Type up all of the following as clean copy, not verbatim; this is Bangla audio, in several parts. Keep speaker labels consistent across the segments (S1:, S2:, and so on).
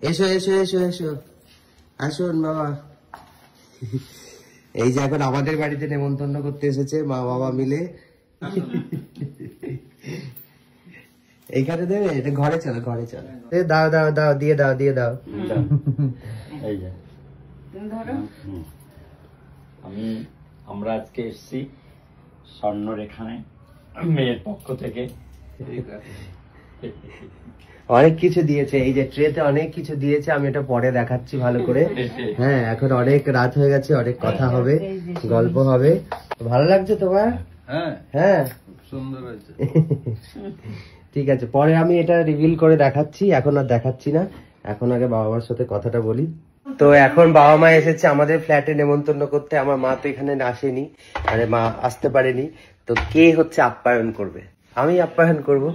S1: এসো এসো এসো এসো, আসুন বাবা। এই যে এখন আমাদের বাড়িতে নেমন্তন্ন করতে এসেছে মা বাবা মিলে। এইখানে দেবে, এটা ঘরে চলো, ঘরে চলো। দাও দাও দাও, দিয়ে দাও, দিয়ে দাও।
S2: এই যে আমরা আজকে এসেছি স্বর্ণরেখায় মেয়ের পক্ষ থেকে।
S1: অনেক কিছু দিয়েছে, এই যে ট্রেতে অনেক কিছু দিয়েছে, আমি এটা পরে দেখাচ্ছি ভালো করে। হ্যাঁ, এখন অনেক রাত হয়ে গেছে, অনেক কথা হবে, গল্প হবে। ভালো লাগছে তোমার? হ্যাঁ,
S3: সুন্দর হয়েছে।
S1: ঠিক আছে, পরে আমি এটা রিভিল করে দেখাচ্ছি, এখন আর দেখাচ্ছি না। এখন আগে বাবা মার সাথে কথাটা বলি। তো এখন বাবা মা এসেছে আমাদের ফ্ল্যাটে নেমন্তন্ন করতে। আমার মা তো এখানে আসেনি, মানে মা আসতে পারেনি। তো কে হচ্ছে আপ্যায়ন করবে? আমি আপ্যায়ন করব।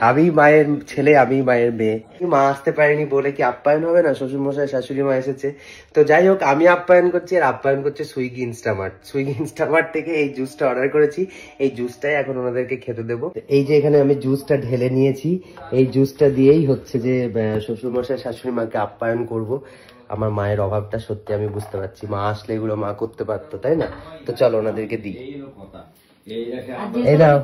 S1: আমি মায়ের ছেলে, আমি মায়ের মেয়ে। মা আসতে পারেনি বলে কি আপ্যায়ন হবে না? শ্বশুর মশাই শাশুড়ি মা এসেছে। তো যাই হোক, আমি আপ্যায়ন করছি, আর আপ্যায়ন করছে সুইগি ইনস্টামার্ট। সুইগি ইনস্টামার্ট থেকে এই জুসটা অর্ডার করেছি, এই জুসটাই এখন ওনাদেরকে খেতে দেবো। এই যে এখানে আমি জুসটা ঢেলে নিয়েছি, এই জুসটা দিয়েই হচ্ছে যে শ্বশুর মশাই শাশুড়ি মাকে আপ্যায়ন করব। আমার মায়ের অভাবটা সত্যি আমি বুঝতে পারছি, মা আসলে এগুলো মা করতে পারতো, তাই না? তো চলো ওনাদেরকে দিই। এই দাও,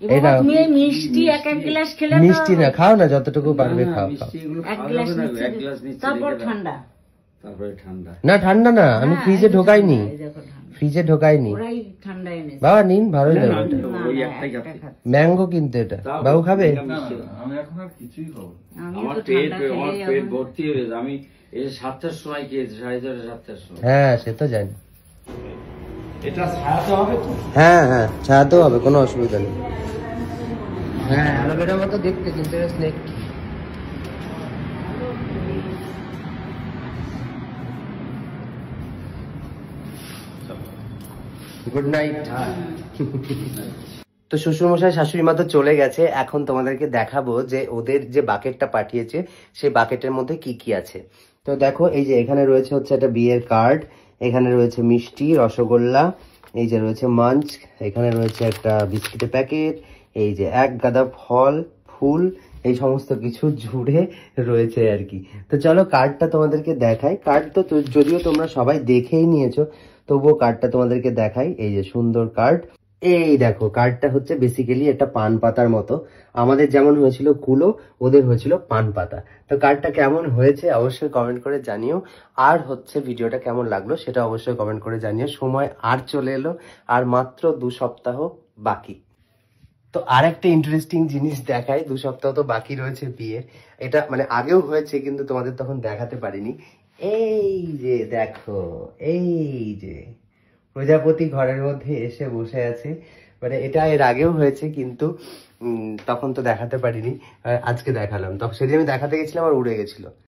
S1: এই দাও।
S4: মিষ্টি এক এক গ্লাস খেলে
S1: মিষ্টি না, খাও না, যতটুকু পারবে খাও।
S4: তারপর ঠান্ডা,
S2: তারপরে ঠান্ডা
S1: না, ঠান্ডা না, আমি ফ্রিজে ঢোকাইনি, ফ্রিজে ঢোকাইনি।
S4: ওরাই ঠান্ডা এনেছে।
S1: বাবা নিন, ভালো যাবে।
S2: ওই একটাই খাচ্ছি।
S1: ম্যাঙ্গো কিন্তু এটা বাবু খাবে।
S3: আমি এখন আর কিছুই খাবো না।
S2: আমার পেট ভর্তি হয়ে গেছে। আমি এই 7টার সময় খেয়েছি, 6:30 7টার সময়।
S1: হ্যাঁ, সে তো জানি।
S2: এটা ছাড়াতে হবে তো?
S1: হ্যাঁ হ্যাঁ, ছাড়াতেও হবে, কোনো অসুবিধা নেই। হ্যাঁ, অ্যালোভেরার মতো দেখতে, কিন্তু স্নেক। Good night. তো শ্বশুরমশাই শাশুড়ি মা তো চলে গেছে, এখন তোমাদেরকে দেখাবো যে ওদের যে বাকেটটা পাঠিয়েছে সেই বাকেটের মধ্যে কি কি আছে। তো দেখো, এই যে এখানে রয়েছে হচ্ছে একটা বিয়ের কার্ড, এখানে রয়েছে মিষ্টি, রসগোল্লা, এই যে রয়েছে মাঞ্চ, এখানে রয়েছে একটা বিস্কিটের প্যাকেট, এই যে এক গাদা ফল ফুল, এই সমস্ত কিছু জুড়ে রয়েছে আর কি। তো চলো কার্ডটা তোমাদেরকে দেখাই। কার্ড তো যদিও তোমরা সবাই দেখেই নিয়েছো, তবুও কার্ডটা তোমাদেরকে দেখাই। এই যে সুন্দর কার্ড। এই দেখো, কার্ডটা হচ্ছে বেসিক্যালি একটা পান পাতার মতো। আমাদের যেমন হয়েছিল কুলো, ওদের হয়েছিল পান পাতা। তো কার্ডটা কেমন হয়েছে অবশ্যই কমেন্ট করে জানিও। আর হচ্ছে ভিডিওটা কেমন লাগলো সেটা অবশ্যই কমেন্ট করে জানিও। সময় আর চলে এলো, আর মাত্র 2 সপ্তাহ বাকি। তো আর একটা ইন্টারেস্টিং জিনিস দেখাই, 2 সপ্তাহ তো বাকি রয়েছে বিয়ের। এটা মানে আগেও হয়েছে, কিন্তু তোমাদের তখন দেখাতে পারিনি। এই যে দেখো, এই যে প্রজাপতি ঘরের মধ্যে এসে বসে আছে। মানে এটা এর আগেও হয়েছে, কিন্তু তখন তো দেখাতে পারিনি, আজকে দেখালাম। তখন সেদিন আমি দেখাতে গেছিলাম আর উড়ে গেছিল।